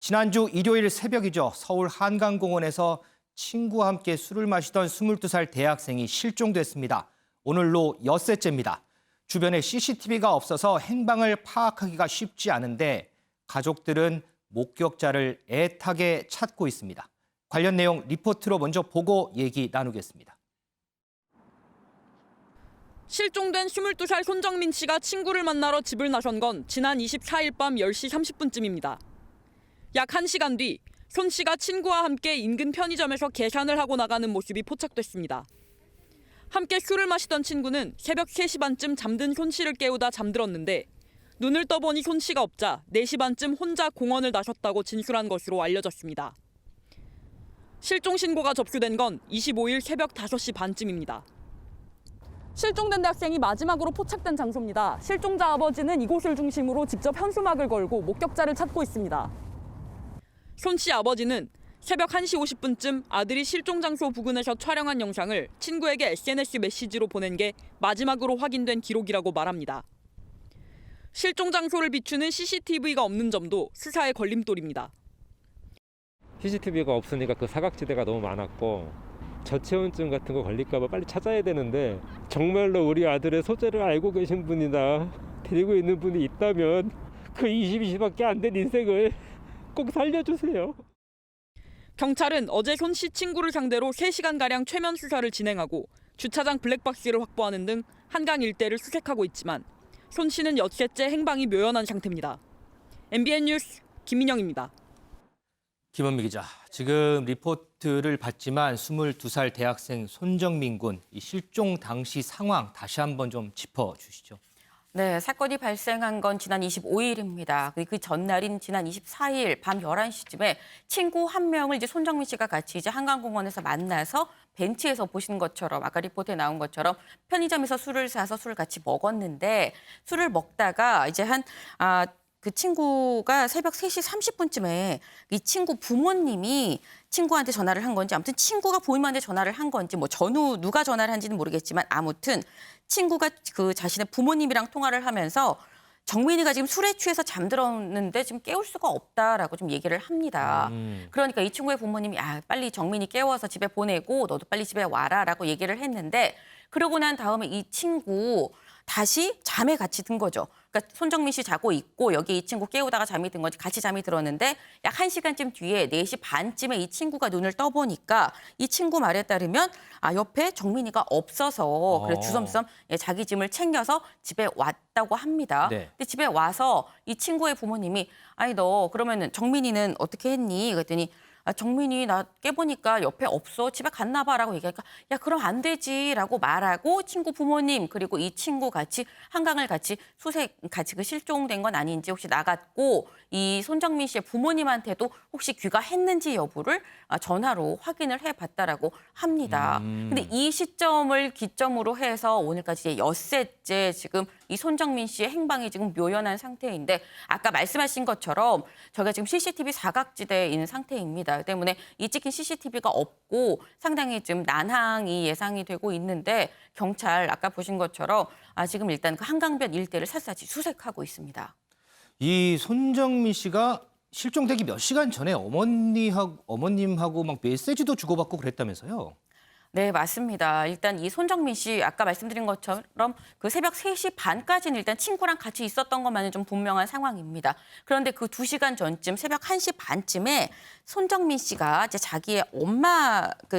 지난주 일요일 새벽이죠. 서울 한강공원에서 친구와 함께 술을 마시던 22살 대학생이 실종됐습니다. 오늘로 엿새째입니다. 주변에 CCTV가 없어서 행방을 파악하기가 쉽지 않은데 가족들은 목격자를 애타게 찾고 있습니다. 관련 내용 리포트로 먼저 보고 얘기 나누겠습니다. 실종된 22살 손정민 씨가 친구를 만나러 집을 나선 건 지난 24일 밤 10시 30분쯤입니다. 약 1시간 뒤 손 씨가 친구와 함께 인근 편의점에서 계산을 하고 나가는 모습이 포착됐습니다. 함께 술을 마시던 친구는 새벽 3시 반쯤 잠든 손 씨를 깨우다 잠들었는데 눈을 떠보니 손 씨가 없자 4시 반쯤 혼자 공원을 나섰다고 진술한 것으로 알려졌습니다. 실종 신고가 접수된 건 25일 새벽 5시 반쯤입니다. 실종된 대학생이 마지막으로 포착된 장소입니다. 실종자 아버지는 이곳을 중심으로 직접 현수막을 걸고 목격자를 찾고 있습니다. 손 씨 아버지는 새벽 1시 50분쯤 아들이 실종 장소 부근에서 촬영한 영상을 친구에게 SNS 메시지로 보낸 게 마지막으로 확인된 기록이라고 말합니다. 실종 장소를 비추는 CCTV가 없는 점도 수사의 걸림돌입니다. CCTV가 없으니까 그 사각지대가 너무 많았고 저체온증 같은 거 걸릴까 봐 빨리 찾아야 되는데 정말로 우리 아들의 소재를 알고 계신 분이나 데리고 있는 분이 있다면 그 22시밖에 안 된 인생을 꼭 살려주세요. 경찰은 어제 손 씨 친구를 상대로 3시간가량 최면 수사를 진행하고 주차장 블랙박스를 확보하는 등 한강 일대를 수색하고 있지만 손 씨는 엿새째 행방이 묘연한 상태입니다. MBN 뉴스 김민영입니다. 김원미 기자, 지금 리포트를 봤지만 22살 대학생 손정민 군 이 실종 당시 상황 다시 한번 좀 짚어주시죠. 네, 사건이 발생한 건 지난 25일입니다. 그 전날인 지난 24일 밤 11시쯤에 친구 한 명을 이제 손정민 씨가 같이 이제 한강공원에서 만나서 벤치에서 보신 것처럼 아까 리포트에 나온 것처럼 편의점에서 술을 사서 술을 같이 먹었는데 술을 먹다가 이제 그 친구가 새벽 3시 30분쯤에 이 친구 부모님이 친구한테 전화를 한 건지 아무튼 친구가 부모님한테 전화를 한 건지 뭐 전후 누가 전화를 한지는 모르겠지만 아무튼 친구가 그 자신의 부모님이랑 통화를 하면서 정민이가 지금 술에 취해서 잠들었는데 지금 깨울 수가 없다라고 좀 얘기를 합니다. 그러니까 이 친구의 부모님이 빨리 정민이 깨워서 집에 보내고 너도 빨리 집에 와라라고 얘기를 했는데 그러고 난 다음에 이 친구 다시 잠에 같이 든 거죠. 그러니까 손정민 씨 자고 있고 여기 이 친구 깨우다가 잠이 든 거지 같이 잠이 들었는데 약 1시간쯤 뒤에 4시 반쯤에 이 친구가 눈을 떠보니까 이 친구 말에 따르면 옆에 정민이가 없어서 그래 주섬주섬 자기 짐을 챙겨서 집에 왔다고 합니다. 네. 근데 집에 와서 이 친구의 부모님이 아니 너 그러면은 정민이는 어떻게 했니? 그랬더니 정민이 나 깨보니까 옆에 없어. 집에 갔나 봐라고 얘기하니까 야 그럼 안 되지라고 말하고 친구 부모님 그리고 이 친구 같이 한강을 같이 같이 그 실종된 건 아닌지 혹시 나갔고 이 손정민 씨의 부모님한테도 혹시 귀가했는지 여부를 전화로 확인을 해봤다라고 합니다. 근데 이 시점을 기점으로 해서 오늘까지 엿새째 지금 이 손정민 씨의 행방이 지금 묘연한 상태인데 아까 말씀하신 것처럼 저희가 지금 CCTV 사각지대에 있는 상태입니다. 때문에 이 찍힌 CCTV가 없고 상당히 좀 난항이 예상이 되고 있는데 경찰 아까 보신 것처럼 지금 일단 그 한강변 일대를 샅샅이 수색하고 있습니다. 이 손정민 씨가 실종되기 몇 시간 전에 어머님하고 막 메시지도 주고받고 그랬다면서요? 네, 맞습니다. 일단 이 손정민 씨 아까 말씀드린 것처럼 그 새벽 3시 반까지는 일단 친구랑 같이 있었던 것만은 좀 분명한 상황입니다. 그런데 그 2시간 전쯤 새벽 1시 반쯤에 손정민 씨가 이제 자기의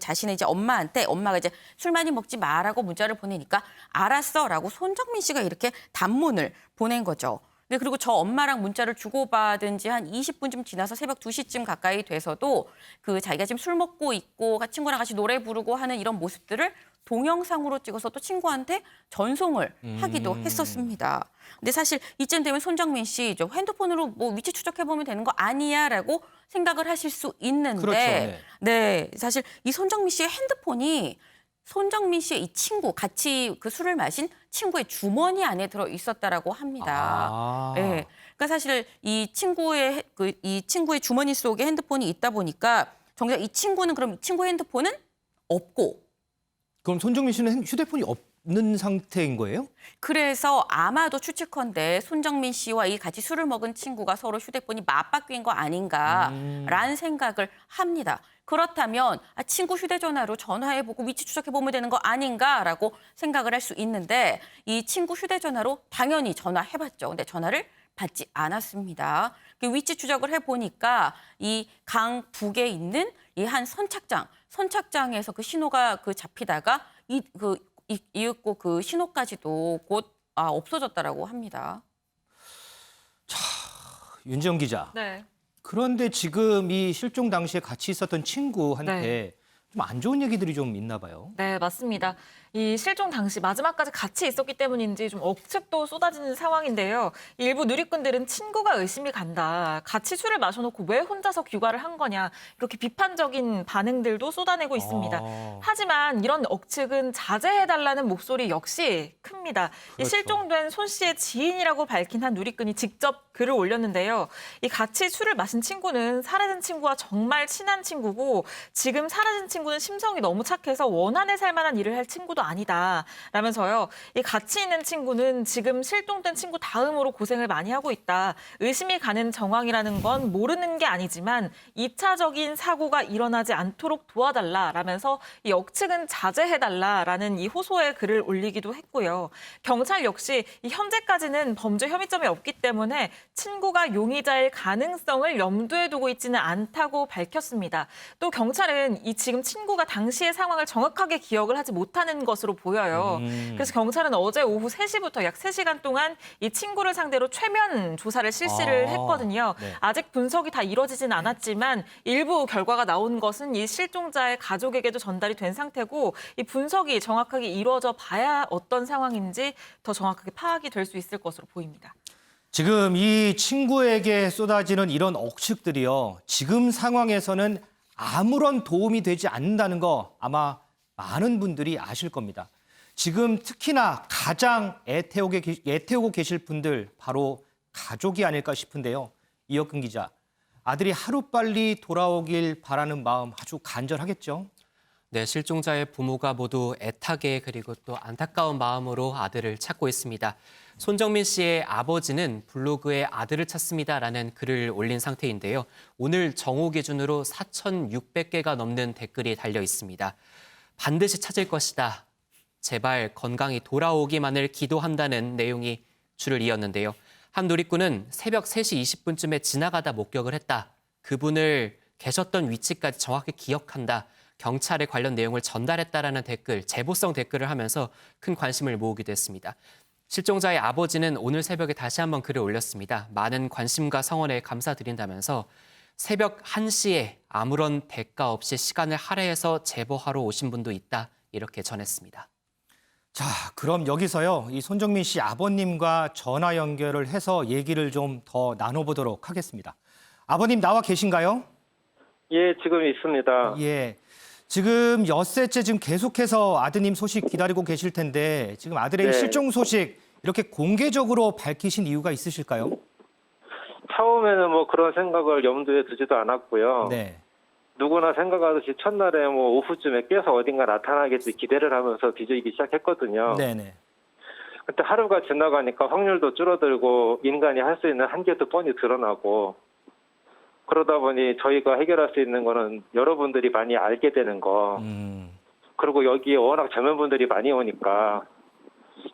자신의 이제 엄마한테 엄마가 이제 술 많이 먹지 마라고 문자를 보내니까 알았어라고 손정민 씨가 이렇게 단문을 보낸 거죠. 네, 그리고 저 엄마랑 문자를 주고받은 지 한 20분쯤 지나서 새벽 2시쯤 가까이 돼서도 그 자기가 지금 술 먹고 있고 친구랑 같이 노래 부르고 하는 이런 모습들을 동영상으로 찍어서 또 친구한테 전송을 하기도 했었습니다. 근데 사실 이쯤 되면 손정민 씨 핸드폰으로 뭐 위치 추적해보면 되는 거 아니야라고 생각을 하실 수 있는데 그렇죠. 네. 네, 사실 이 손정민 씨의 핸드폰이 손정민 씨의 이 친구, 같이 그 술을 마신 친구의 주머니 안에 들어 있었다라고 합니다. 네. 그러니까 사실 이 친구의 주머니 속에 핸드폰이 있다 보니까 정작 이 친구는 그럼 이 친구 핸드폰은 없고. 그럼 손정민 씨는 휴대폰이 없는 상태인 거예요? 그래서 아마도 추측컨대 손정민 씨와 이 같이 술을 먹은 친구가 서로 휴대폰이 맞바뀐 거 아닌가라는 생각을 합니다. 그렇다면 친구 휴대전화로 전화해보고 위치 추적해보면 되는 거 아닌가라고 생각을 할 수 있는데 이 친구 휴대전화로 당연히 전화해봤죠. 근데 전화를 받지 않았습니다. 그 위치 추적을 해보니까 이 강 북에 있는 이 한 선착장에서 그 신호가 잡히다가 이윽고 그 신호까지도 곧 없어졌다라고 합니다. 윤지영 기자. 네. 그런데 지금 이 실종 당시에 같이 있었던 친구한테 좀 안 좋은 얘기들이 좀 있나 봐요. 네, 맞습니다. 이 실종 당시 마지막까지 같이 있었기 때문인지 좀 억측도 쏟아지는 상황인데요. 일부 누리꾼들은 친구가 의심이 간다. 같이 술을 마셔놓고 왜 혼자서 귀가를 한 거냐. 이렇게 비판적인 반응들도 쏟아내고 있습니다. 하지만 이런 억측은 자제해달라는 목소리 역시 큽니다. 이 그렇죠. 실종된 손 씨의 지인이라고 밝힌 한 누리꾼이 직접 글을 올렸는데요. 이 같이 술을 마신 친구는 사라진 친구와 정말 친한 친구고 지금 사라진 친구는 심성이 너무 착해서 원한에 살 만한 일을 할 친구도 아니다. 라면서요. 이 같이 있는 친구는 지금 실종된 친구 다음으로 고생을 많이 하고 있다. 의심이 가는 정황이라는 건 모르는 게 아니지만 2차적인 사고가 일어나지 않도록 도와달라라면서 이 억측은 자제해달라라는 이 호소의 글을 올리기도 했고요. 경찰 역시 이 현재까지는 범죄 혐의점이 없기 때문에 친구가 용의자일 가능성을 염두에 두고 있지는 않다고 밝혔습니다. 또 경찰은 이 지금 친구가 당시의 상황을 정확하게 기억을 하지 못하는 것으로 보여요. 그래서 경찰은 어제 오후 3시부터 약 3시간 동안 이 친구를 상대로 최면 조사를 실시를 했거든요. 네. 아직 분석이 다 이뤄지진 않았지만 일부 결과가 나온 것은 이 실종자의 가족에게도 전달이 된 상태고 이 분석이 정확하게 이루어져 봐야 어떤 상황인지 더 정확하게 파악이 될 수 있을 것으로 보입니다. 지금 이 친구에게 쏟아지는 이런 억측들이요. 지금 상황에서는 아무런 도움이 되지 않는다는 거 아마 많은 분들이 아실 겁니다. 지금 특히나 가장 애태우고 계실 분들 바로 가족이 아닐까 싶은데요. 이혁근 기자, 아들이 하루빨리 돌아오길 바라는 마음 아주 간절하겠죠? 네, 실종자의 부모가 모두 애타게 그리고 또 안타까운 마음으로 아들을 찾고 있습니다. 손정민 씨의 아버지는 블로그에 아들을 찾습니다라는 글을 올린 상태인데요. 오늘 정오 기준으로 4,600개가 넘는 댓글이 달려 있습니다. 반드시 찾을 것이다. 제발 건강히 돌아오기만을 기도한다는 내용이 줄을 이었는데요. 한 누리꾼은 새벽 3시 20분쯤에 지나가다 목격을 했다. 그분을 계셨던 위치까지 정확히 기억한다. 경찰에 관련 내용을 전달했다라는 댓글, 제보성 댓글을 하면서 큰 관심을 모으기도 했습니다. 실종자의 아버지는 오늘 새벽에 다시 한번 글을 올렸습니다. 많은 관심과 성원에 감사드린다면서 새벽 1시에 아무런 대가 없이 시간을 할애해서 제보하러 오신 분도 있다. 이렇게 전했습니다. 자, 그럼 여기서요. 이 손정민 씨 아버님과 전화 연결을 해서 얘기를 좀 더 나눠보도록 하겠습니다. 아버님 나와 계신가요? 예, 지금 있습니다. 예. 지금 엿새째 지금 계속해서 아드님 소식 기다리고 계실 텐데 지금 아들의 네. 실종 소식 이렇게 공개적으로 밝히신 이유가 있으실까요? 처음에는 뭐 그런 생각을 염두에 두지도 않았고요. 네. 누구나 생각하듯이 첫날에 뭐 오후쯤에 깨서 어딘가 나타나겠지 기대를 하면서 뒤지기 시작했거든요. 네네. 그때 하루가 지나가니까 확률도 줄어들고 인간이 할 수 있는 한계도 뻔히 드러나고 그러다 보니 저희가 해결할 수 있는 거는 여러분들이 많이 알게 되는 거. 그리고 여기에 워낙 젊은 분들이 많이 오니까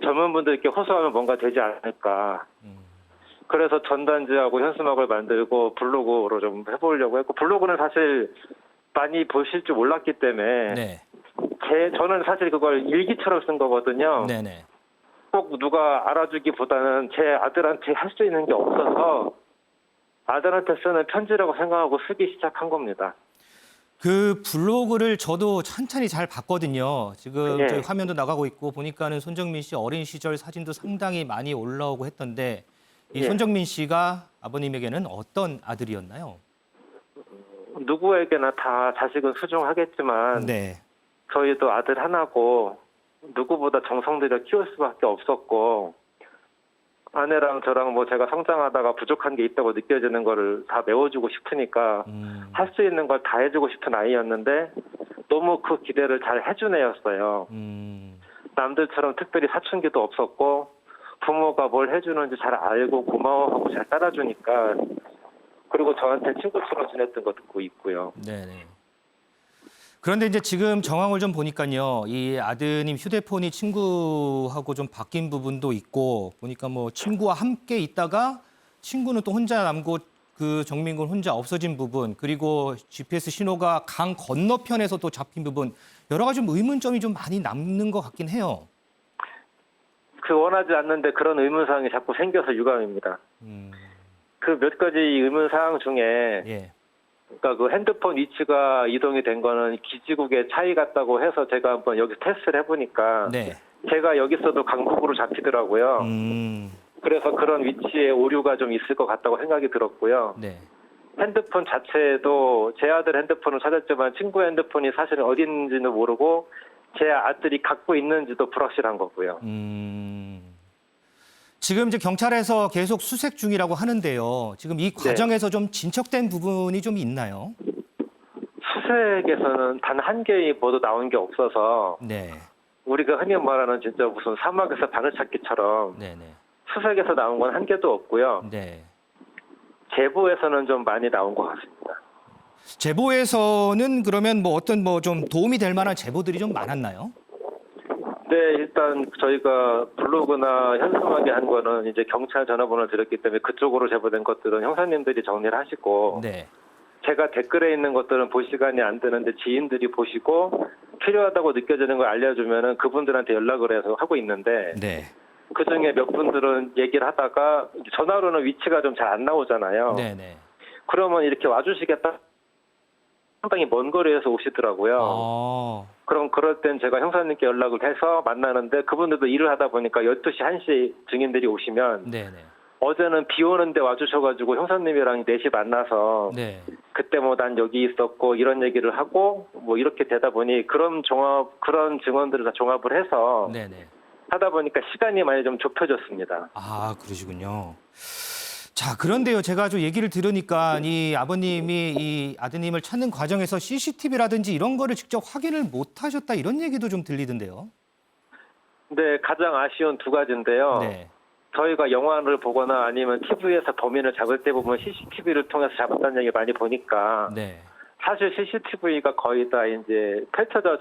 젊은 분들께 호소하면 뭔가 되지 않을까. 그래서 전단지하고 현수막을 만들고 블로그로 좀 해보려고 했고 블로그는 사실 많이 보실 줄 몰랐기 때문에 네. 저는 사실 그걸 일기처럼 쓴 거거든요. 네네. 꼭 누가 알아주기보다는 제 아들한테 할 수 있는 게 없어서 아들한테 쓰는 편지라고 생각하고 쓰기 시작한 겁니다. 그 블로그를 저도 찬찬히 잘 봤거든요. 지금 예. 저희 화면도 나가고 있고 보니까는 손정민 씨 어린 시절 사진도 상당히 많이 올라오고 했던데 이 예. 손정민 씨가 아버님에게는 어떤 아들이었나요? 누구에게나 다 자식은 소중하겠지만 네. 저희도 아들 하나고 누구보다 정성 들여 키울 수밖에 없었고 아내랑 저랑 뭐 제가 성장하다가 부족한 게 있다고 느껴지는 거를 다 메워주고 싶으니까 할 수 있는 걸 다 해주고 싶은 아이였는데 너무 그 기대를 잘 해준 애였어요. 남들처럼 특별히 사춘기도 없었고 부모가 뭘 해주는지 잘 알고 고마워하고 잘 따라주니까 그리고 저한테 친구처럼 지냈던 거 듣고 있고요. 네네. 그런데 이제 지금 정황을 좀 보니까요, 이 아드님 휴대폰이 친구하고 좀 바뀐 부분도 있고 보니까 뭐 친구와 함께 있다가 친구는 또 혼자 남고 그 정민군 혼자 없어진 부분, 그리고 GPS 신호가 강 건너편에서 또 잡힌 부분, 여러 가지 좀 의문점이 좀 많이 남는 것 같긴 해요. 원하지 않는데 그런 의문사항이 자꾸 생겨서 유감입니다. 그 몇 가지 의문사항 중에 예. 그러니까 그 핸드폰 위치가 이동이 된 거는 기지국의 차이 같다고 해서 제가 한번 여기 테스트를 해보니까 네. 제가 여기 있어도 강북으로 잡히더라고요. 그래서 그런 위치에 오류가 좀 있을 것 같다고 생각이 들었고요. 네. 핸드폰 자체도 제 아들 핸드폰을 찾았지만 친구 핸드폰이 사실은 어디 있는지도 모르고 제 아들이 갖고 있는지도 불확실한 거고요. 지금 이제 경찰에서 계속 수색 중이라고 하는데요. 지금 이 과정에서 좀 진척된 부분이 좀 있나요? 수색에서는 단 한 개의 보도 나온 게 없어서 네. 우리가 흔히 말하는 진짜 무슨 사막에서 바늘찾기처럼 네네. 수색에서 나온 건 한 개도 없고요. 네. 제보에서는 좀 많이 나온 것 같습니다. 제보에서는 그러면 뭐 어떤 뭐 좀 도움이 될 만한 제보들이 좀 많았나요? 네, 일단 저희가 블로그나 현수막에 한 거는 이제 경찰 전화번호를 드렸기 때문에 그쪽으로 제보된 것들은 형사님들이 정리를 하시고 네. 제가 댓글에 있는 것들은 볼 시간이 안 되는데 지인들이 보시고 필요하다고 느껴지는 걸 알려주면은 그분들한테 연락을 해서 하고 있는데 네. 그중에 몇 분들은 얘기를 하다가 전화로는 위치가 좀 잘 안 나오잖아요. 네네. 그러면 이렇게 와주시겠다. 상당히 먼 거리에서 오시더라고요. 그럼 그럴 땐 제가 형사님께 연락을 해서 만나는데 그분들도 일을 하다 보니까 12시, 1시 증인들이 오시면 네네. 어제는 비 오는데 와주셔가지고 형사님이랑 4시 만나서 네. 그때 뭐 난 여기 있었고 이런 얘기를 하고 뭐 이렇게 되다 보니 그런 증언들을 다 종합을 해서 네네. 하다 보니까 시간이 많이 좀 좁혀졌습니다. 아, 그러시군요. 자, 그런데요, 제가 좀 얘기를 들으니까 이 아버님이 이 아드님을 찾는 과정에서 CCTV라든지 이런 거를 직접 확인을 못 하셨다 이런 얘기도 좀 들리던데요. 네, 가장 아쉬운 두 가지인데요. 네. 저희가 영화를 보거나 아니면 TV에서 범인을 잡을 때 보면 CCTV를 통해서 잡았다는 얘기 많이 보니까 네. 사실 CCTV가 거의 다 이제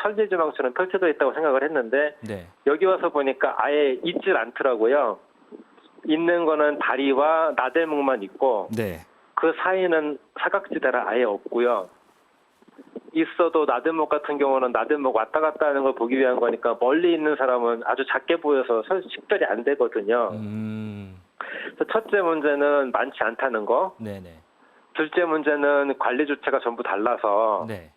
천지지망처럼 펼쳐져 있다고 생각을 했는데 네. 여기 와서 보니까 아예 있질 않더라고요. 있는 거는 다리와 나대목만 있고 네. 그 사이는 사각지대라 아예 없고요. 있어도 나대목 같은 경우는 나대목 왔다 갔다 하는 걸 보기 위한 거니까 멀리 있는 사람은 아주 작게 보여서 식별이 안 되거든요. 그래서 첫째 문제는 많지 않다는 거. 네네. 둘째 문제는 관리 주체가 전부 달라서 네.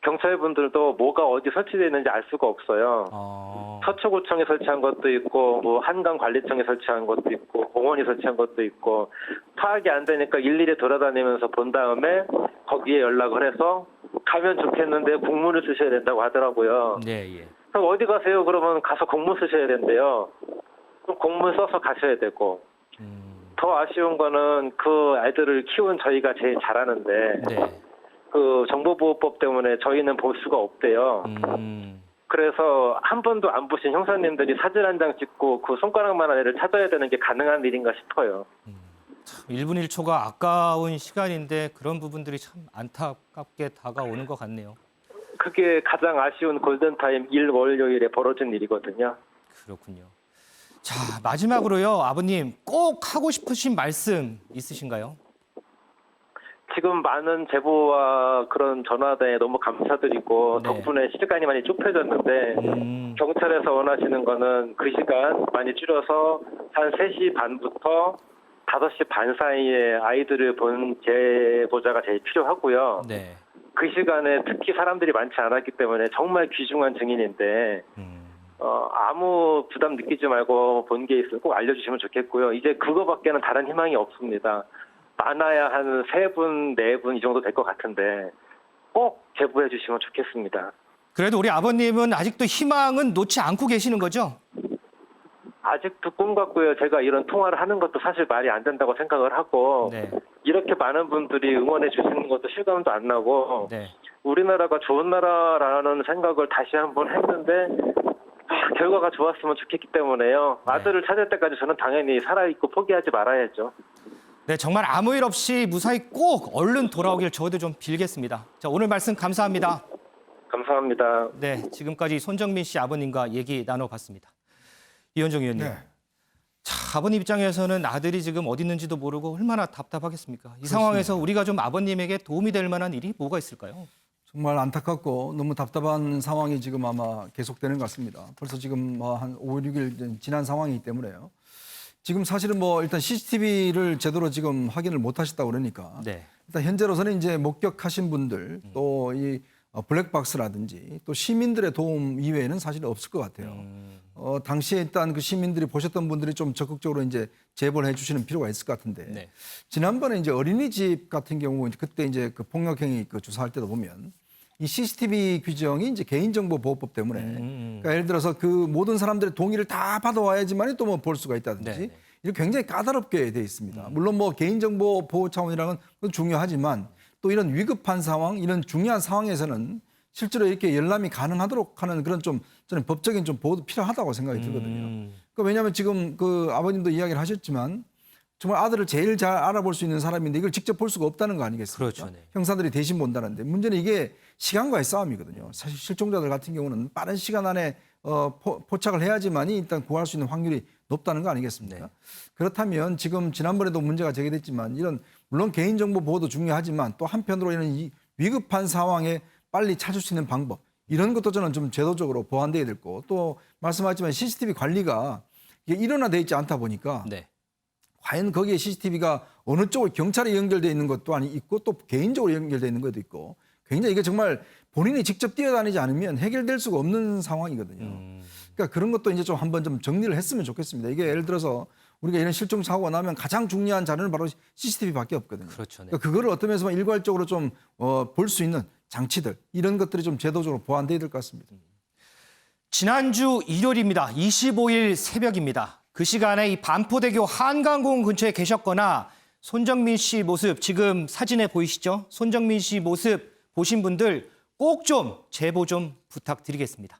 경찰분들도 뭐가 어디 설치되어 있는지 알 수가 없어요. 서초구청에 설치한 것도 있고 뭐 한강관리청에 설치한 것도 있고 공원이 설치한 것도 있고 파악이 안 되니까 일일이 돌아다니면서 본 다음에 거기에 연락을 해서 가면 좋겠는데 공문을 쓰셔야 된다고 하더라고요. 네, 예. 그럼 어디 가세요? 그러면 가서 공문 쓰셔야 된대요. 그럼 공문 써서 가셔야 되고 더 아쉬운 거는 그 아이들을 키운 저희가 제일 잘하는데 네. 그 정보보호법 때문에 저희는 볼 수가 없대요. 그래서 한 번도 안 보신 형사님들이 사진 한 장 찍고 그 손가락만한 애를 찾아야 되는 게 가능한 일인가 싶어요. 1분 1초가 아까운 시간인데 그런 부분들이 참 안타깝게 다가오는 것 같네요. 그게 가장 아쉬운 골든타임 월요일에 벌어진 일이거든요. 그렇군요. 자, 마지막으로요. 아버님 꼭 하고 싶으신 말씀 있으신가요? 지금 많은 제보와 그런 전화에 너무 감사드리고 네. 덕분에 시간이 많이 좁혀졌는데 경찰에서 원하시는 거는 그 시간 많이 줄여서 한 3시 반부터 5시 반 사이에 아이들을 본 제보자가 제일 필요하고요. 네. 그 시간에 특히 사람들이 많지 않았기 때문에 정말 귀중한 증인인데 아무 부담 느끼지 말고 본 게 있으면 꼭 알려주시면 좋겠고요. 이제 그거밖에는 다른 희망이 없습니다. 많아야 한 3분, 4분 이 정도 될 것 같은데 꼭 제보해 주시면 좋겠습니다. 그래도 우리 아버님은 아직도 희망은 놓지 않고 계시는 거죠? 아직도 꿈 같고요. 제가 이런 통화를 하는 것도 사실 말이 안 된다고 생각을 하고 네. 이렇게 많은 분들이 응원해 주시는 것도 실감도 안 나고 네. 우리나라가 좋은 나라라는 생각을 다시 한번 했는데 결과가 좋았으면 좋겠기 때문에요. 아들을 찾을 때까지 저는 당연히 살아있고 포기하지 말아야죠. 네, 정말 아무 일 없이 무사히 꼭 얼른 돌아오길 저도 좀 빌겠습니다. 자, 오늘 말씀 감사합니다. 감사합니다. 네, 지금까지 손정민 씨 아버님과 얘기 나눠봤습니다. 이현정 의원님. 네. 자, 아버님 입장에서는 아들이 지금 어디 있는지도 모르고 얼마나 답답하겠습니까? 이 상황에서 우리가 좀 아버님에게 도움이 될 만한 일이 뭐가 있을까요? 정말 안타깝고 너무 답답한 상황이 지금 아마 계속되는 것 같습니다. 벌써 지금 한 5, 6일 지난 상황이기 때문에요. 지금 사실은 일단 CCTV를 제대로 지금 확인을 못 하셨다고 그러니까 네. 일단 현재로서는 이제 목격하신 분들 또 이 블랙박스라든지 또 시민들의 도움 이외에는 사실 없을 것 같아요. 당시에 일단 그 시민들이 보셨던 분들이 좀 적극적으로 이제 제보를 해주시는 필요가 있을 것 같은데 네. 지난번에 이제 어린이집 같은 경우 그때 이제 그 폭력행위 조사할 때도 보면 이 CCTV 규정이 이제 개인정보보호법 때문에 그러니까 예를 들어서 그 모든 사람들의 동의를 다 받아와야지만 또 볼 수가 있다든지 네. 이렇게 굉장히 까다롭게 돼 있습니다. 물론 개인정보 보호 차원이라는 건 중요하지만 또 이런 위급한 상황, 이런 중요한 상황에서는 실제로 이렇게 열람이 가능하도록 하는 그런 저는 법적인 보호도 필요하다고 생각이 들거든요. 그러니까 왜냐하면 지금 그 아버님도 이야기를 하셨지만 정말 아들을 제일 잘 알아볼 수 있는 사람인데 이걸 직접 볼 수가 없다는 거 아니겠습니까? 그렇죠, 네. 형사들이 대신 본다는데 문제는 이게 시간과의 싸움이거든요. 사실 실종자들 같은 경우는 빠른 시간 안에 포착을 해야지만이 일단 구할 수 있는 확률이 높다는 거 아니겠습니까? 네. 그렇다면 지금 지난번에도 문제가 제기됐지만 이런 물론 개인정보 보호도 중요하지만 또 한편으로 이런 이 위급한 상황에 빨리 찾을 수 있는 방법 이런 것도 저는 좀 제도적으로 보완돼야 될 거. 또 말씀하셨지만 CCTV 관리가 이게 일원화돼 있지 않다 보니까 네. 과연 거기에 CCTV가 어느 쪽으로 경찰에 연결돼 있는 것도 있고 또 개인적으로 연결돼 있는 것도 있고 굉장히 이게 정말 본인이 직접 뛰어다니지 않으면 해결될 수가 없는 상황이거든요. 그러니까 그런 것도 이제 좀 한번 좀 정리를 했으면 좋겠습니다. 이게 예를 들어서 우리가 이런 실종 사고가 나면 가장 중요한 자료는 바로 CCTV밖에 없거든요. 그렇죠. 네. 그러니까 그거를 어떤 면에서 일괄적으로 좀 볼 수 있는 장치들 이런 것들이 좀 제도적으로 보완돼야 될 것 같습니다. 지난주 일요일입니다. 25일 새벽입니다. 그 시간에 이 반포대교 한강공원 근처에 계셨거나 손정민 씨 모습 지금 사진에 보이시죠? 손정민 씨 모습 보신 분들 꼭 좀 제보 좀 부탁드리겠습니다.